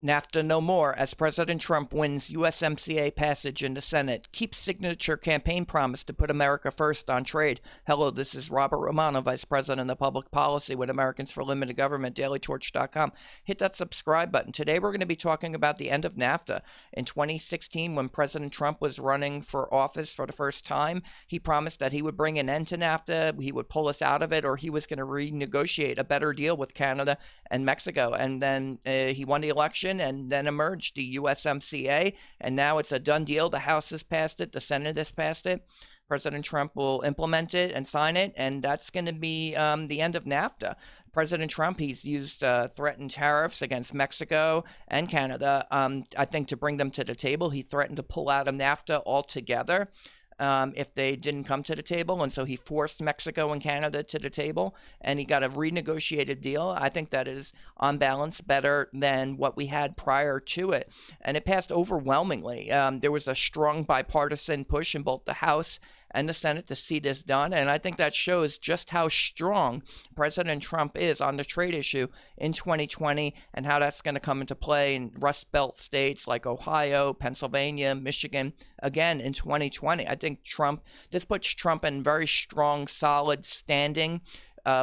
NAFTA no more as President Trump wins USMCA passage in the Senate. Keeps signature campaign promise to put America first on trade. Hello, this is Robert Romano, Vice President of Public Policy with Americans for Limited Government, dailytorch.com. Hit that subscribe button. Today we're going to be talking about the end of NAFTA. In 2016, when President Trump was running for office for the first time, he promised that he would bring an end to NAFTA, he would pull us out of it, or he was going to renegotiate a better deal with Canada and Mexico. And then he won the election, and then emerged the USMCA, and now it's a done deal. The House has passed it, the Senate has passed it. President Trump will implement it and sign it, and that's going to be the end of NAFTA. President Trump, he's used threatened tariffs against Mexico and Canada, I think, to bring them to the table. He threatened to pull out of NAFTA altogether if they didn't come to the table, and so he forced Mexico and Canada to the table, and he got a renegotiated deal. I think that is, on balance, better than what we had prior to it, and it passed overwhelmingly. There was a strong bipartisan push in both the House and the Senate to see this done, and I think that shows just how strong President Trump is on the trade issue in 2020 and how that's going to come into play in Rust Belt states like Ohio, Pennsylvania, Michigan, again in 2020. I think this puts Trump in very strong, solid standing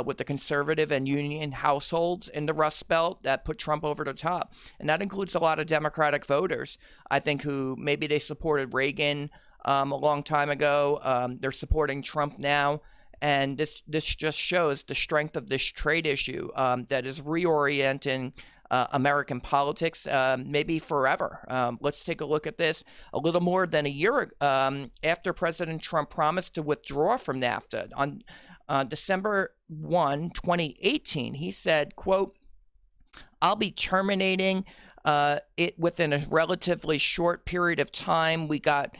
with the conservative and union households in the Rust Belt that put Trump over the top. And that includes a lot of Democratic voters, I think, who maybe they supported Reagan a long time ago. They're supporting Trump now. And this just shows the strength of this trade issue that is reorienting American politics, maybe forever. Let's take a look at this. A little more than a year after President Trump promised to withdraw from NAFTA, on December 1, 2018, he said, quote, "I'll be terminating it within a relatively short period of time. We get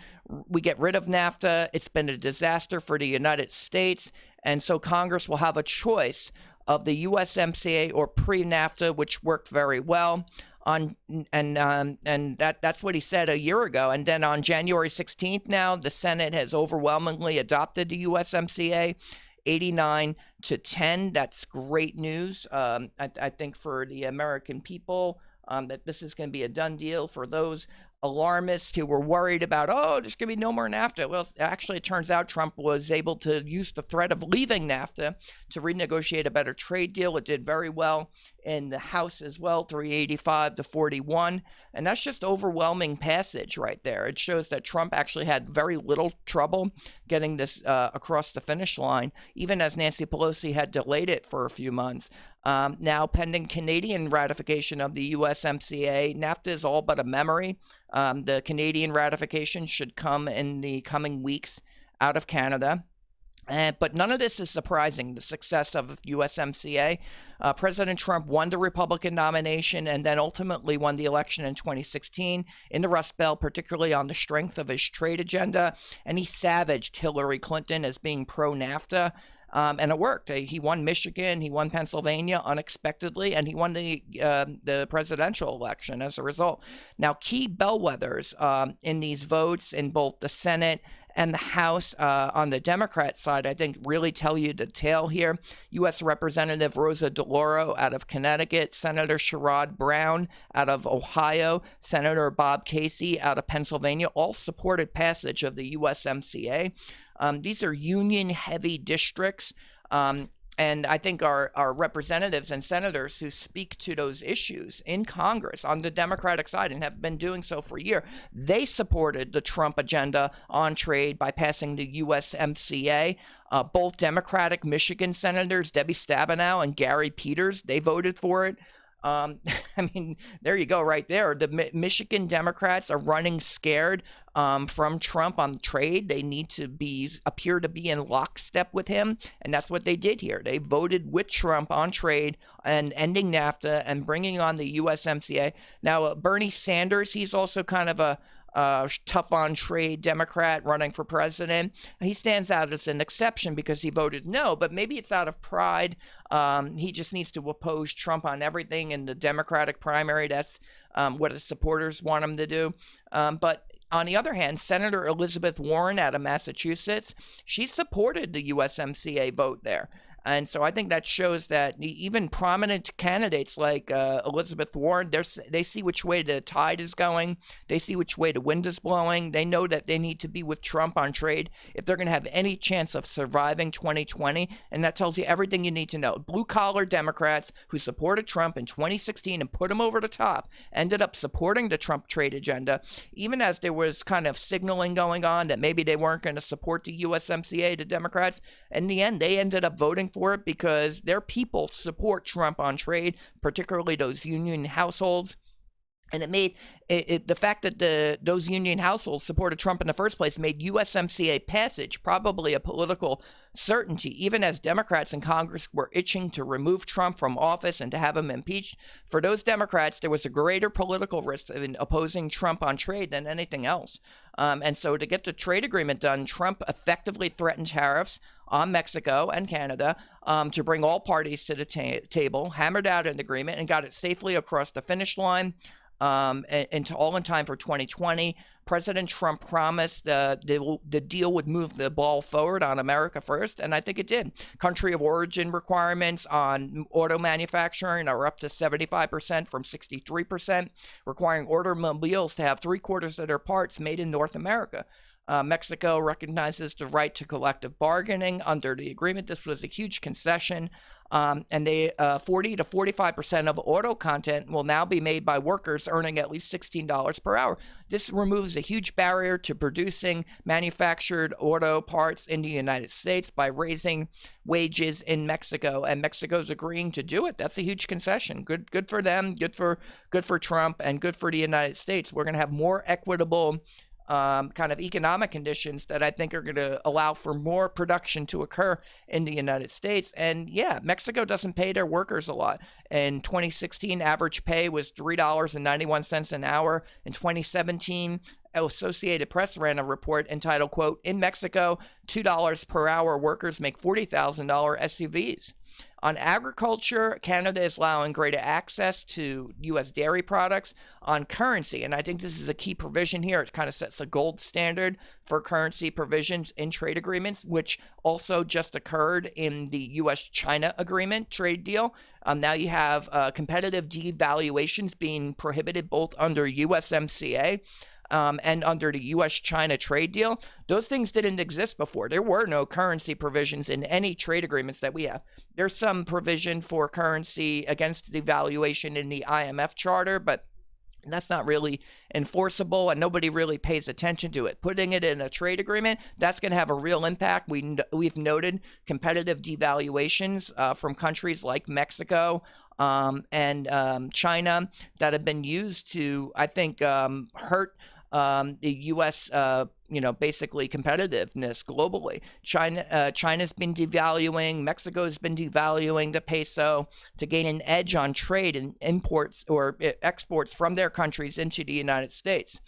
rid of NAFTA. It's been a disaster for the United States, and so Congress will have a choice of the USMCA or pre-NAFTA, which worked very well." That's what he said a year ago. And then on January 16th now, the Senate has overwhelmingly adopted the USMCA, 89-10. That's great news, I think, for the American people, that this is going to be a done deal. For those alarmists who were worried about, oh, there's going to be no more NAFTA. Well, actually, it turns out Trump was able to use the threat of leaving NAFTA to renegotiate a better trade deal. It did very well in the House as well, 385-41. And that's just overwhelming passage right there. It shows that Trump actually had very little trouble getting this across the finish line, even as Nancy Pelosi had delayed it for a few months. Now, pending Canadian ratification of the USMCA, NAFTA is all but a memory. The Canadian ratification should come in the coming weeks out of Canada. But none of this is surprising, the success of USMCA. President Trump won the Republican nomination and then ultimately won the election in 2016 in the Rust Belt, particularly on the strength of his trade agenda. And he savaged Hillary Clinton as being pro-NAFTA. And it worked. He won Michigan, he won Pennsylvania unexpectedly, and he won the presidential election as a result. Now, key bellwethers in these votes in both the Senate and the House on the Democrat side, I think, really tell you the tale here. U.S. Representative Rosa DeLauro out of Connecticut, Senator Sherrod Brown out of Ohio, Senator Bob Casey out of Pennsylvania, all supported passage of the USMCA. These are union-heavy districts, and I think our representatives and senators who speak to those issues in Congress on the Democratic side and have been doing so for a year, they supported the Trump agenda on trade by passing the USMCA. Both Democratic Michigan senators, Debbie Stabenow and Gary Peters, they voted for it. I mean, there you go right there. The Michigan Democrats are running scared from Trump on trade. They need to appear to be in lockstep with him, and that's what they did here. They voted with Trump on trade and ending NAFTA and bringing on the USMCA. Now, Bernie Sanders, he's also kind of a tough on trade Democrat running for president. He stands out as an exception because he voted no, but maybe it's out of pride. He just needs to oppose Trump on everything in the Democratic primary. That's what his supporters want him to do. But on the other hand, Senator Elizabeth Warren out of Massachusetts, she supported the USMCA vote there. And so I think that shows that even prominent candidates like Elizabeth Warren, they see which way the tide is going. They see which way the wind is blowing. They know that they need to be with Trump on trade if they're going to have any chance of surviving 2020. And that tells you everything you need to know. Blue-collar Democrats who supported Trump in 2016 and put him over the top ended up supporting the Trump trade agenda, even as there was kind of signaling going on that maybe they weren't going to support the USMCA, the Democrats. In the end, they ended up voting for it because their people support Trump on trade, particularly those union households. And it made the fact that those union households supported Trump in the first place made USMCA passage probably a political certainty, even as Democrats in Congress were itching to remove Trump from office and to have him impeached. For those Democrats, there was a greater political risk in opposing Trump on trade than anything else. And so to get the trade agreement done, Trump effectively threatened tariffs on Mexico and Canada to bring all parties to the table, hammered out an agreement, and got it safely across the finish line. And all in time for 2020. President Trump promised the deal would move the ball forward on America first, and I think it did. Country of origin requirements on auto manufacturing are up to 75% from 63%, requiring automobiles to have 3/4 of their parts made in North America. Mexico recognizes the right to collective bargaining under the agreement. This was a huge concession. And 40 to 45% of auto content will now be made by workers earning at least $16 per hour. This removes a huge barrier to producing manufactured auto parts in the United States by raising wages in Mexico, and Mexico's agreeing to do it. That's a huge concession. Good for them. Good for Trump, and good for the United States. We're going to have more equitable kind of economic conditions that I think are going to allow for more production to occur in the United States. And yeah, Mexico doesn't pay their workers a lot. In 2016, average pay was $3.91 an hour. In 2017, Associated Press ran a report entitled, quote, "In Mexico, $2 per hour workers make $40,000 SUVs." On agriculture, Canada is allowing greater access to U.S. dairy products. On currency, and I think this is a key provision here, it kind of sets a gold standard for currency provisions in trade agreements, which also just occurred in the U.S.-China agreement trade deal. Now you have competitive devaluations being prohibited both under USMCA and under the U.S.-China trade deal. Those things didn't exist before. There were no currency provisions in any trade agreements that we have. There's some provision for currency against devaluation in the IMF charter, but that's not really enforceable, and nobody really pays attention to it. Putting it in a trade agreement, that's going to have a real impact. We've noted competitive devaluations from countries like Mexico and China that have been used to, I think, hurt the U.S. Basically competitiveness globally. China's been devaluing. Mexico's been devaluing the peso to gain an edge on trade and imports or exports from their countries into the United States.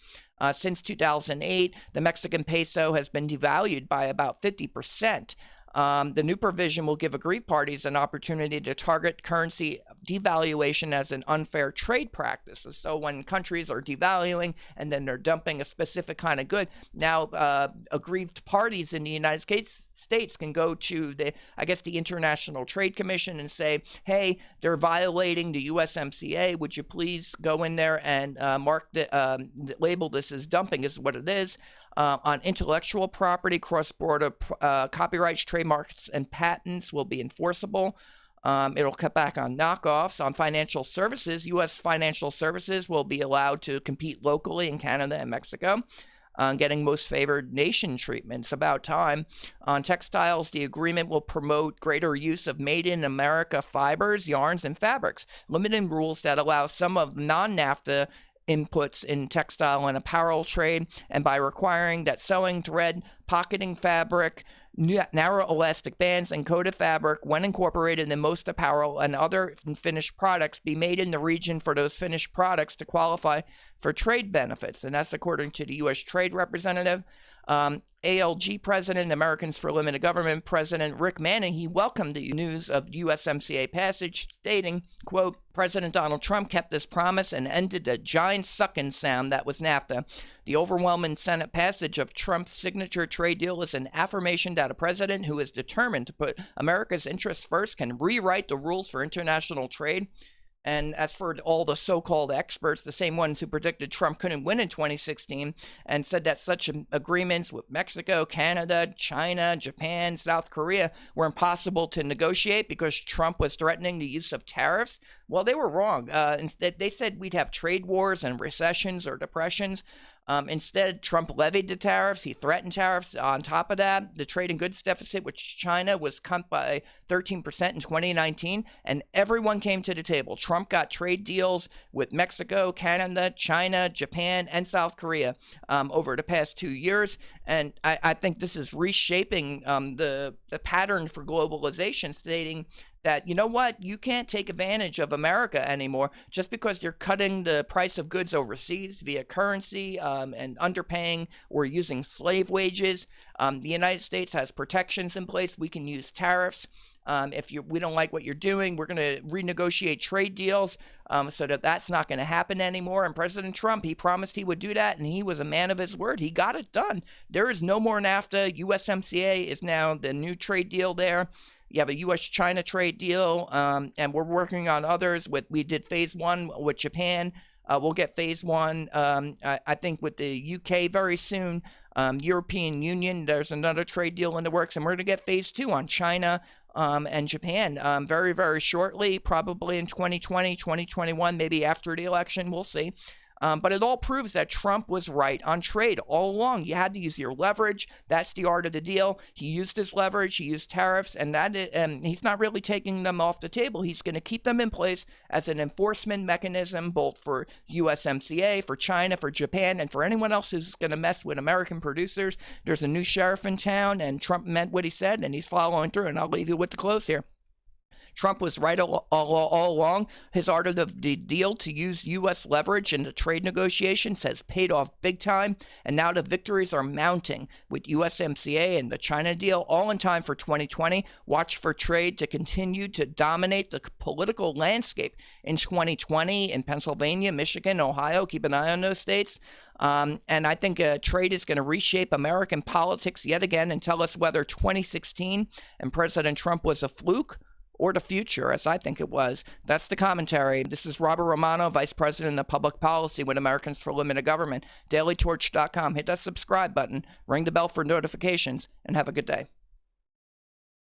Since 2008, the Mexican peso has been devalued by about 50%. The new provision will give aggrieved parties an opportunity to target currency devaluation as an unfair trade practice. So when countries are devaluing and then they're dumping a specific kind of good, now aggrieved parties in the United States can go to the International Trade Commission and say, hey, they're violating the USMCA. Would you please go in there and label this as dumping is what it is. On intellectual property, cross-border copyrights, trademarks, and patents will be enforceable. It'll cut back on knockoffs. On financial services, U.S. financial services will be allowed to compete locally in Canada and Mexico, getting most favored nation treatment. It's about time. On textiles, the agreement will promote greater use of made-in-America fibers, yarns, and fabrics, limiting rules that allow some of non-NAFTA inputs in textile and apparel trade, and by requiring that sewing, thread, pocketing fabric, narrow elastic bands, and coated fabric, when incorporated in most apparel and other finished products, be made in the region for those finished products to qualify for trade benefits. And that's according to the U.S. Trade Representative. ALG President, Americans for Limited Government President Rick Manning, he welcomed the news of USMCA passage, stating, quote, President Donald Trump kept this promise and ended the giant sucking sound that was NAFTA. The overwhelming Senate passage of Trump's signature trade deal is an affirmation that a president who is determined to put America's interests first can rewrite the rules for international trade. And as for all the so-called experts, the same ones who predicted Trump couldn't win in 2016 and said that such agreements with Mexico, Canada, China, Japan, South Korea were impossible to negotiate because Trump was threatening the use of tariffs, well, they were wrong. Instead, they said we'd have trade wars and recessions or depressions. Instead, Trump levied the tariffs. He threatened tariffs. On top of that, the trade and goods deficit with China was cut by 13% in 2019, and everyone came to the table. Trump got trade deals with Mexico, Canada, China, Japan, and South Korea over the past 2 years, and I think this is reshaping the pattern for globalization, stating that, you know what, you can't take advantage of America anymore just because you're cutting the price of goods overseas via currency and underpaying or using slave wages. The United States has protections in place. We can use tariffs. If we don't like what you're doing, we're going to renegotiate trade deals so that that's not going to happen anymore. And President Trump, he promised he would do that, and he was a man of his word. He got it done. There is no more NAFTA. USMCA is now the new trade deal there. You have a U.S.-China trade deal, and we're working on others. We did phase one with Japan. We'll get phase one, I think, with the U.K. very soon. European Union, there's another trade deal in the works, and we're going to get phase two on China and Japan very, very shortly, probably in 2020, 2021, maybe after the election. We'll see. But it all proves that Trump was right on trade all along. You had to use your leverage. That's the art of the deal. He used his leverage. He used tariffs, and he's not really taking them off the table. He's going to keep them in place as an enforcement mechanism, both for USMCA, for China, for Japan, and for anyone else who's going to mess with American producers. There's a new sheriff in town, and Trump meant what he said, and he's following through. And I'll leave you with the close here. Trump was right all along. His art of the deal to use U.S. leverage in the trade negotiations has paid off big time, and now the victories are mounting with USMCA and the China deal, all in time for 2020. Watch for trade to continue to dominate the political landscape in 2020 in Pennsylvania, Michigan, Ohio. Keep an eye on those states. And I think trade is going to reshape American politics yet again and tell us whether 2016 and President Trump was a fluke or the future, as I think it was. That's the commentary. This is Robert Romano, Vice President of Public Policy with Americans for Limited Government. DailyTorch.com. Hit that subscribe button, ring the bell for notifications, and have a good day.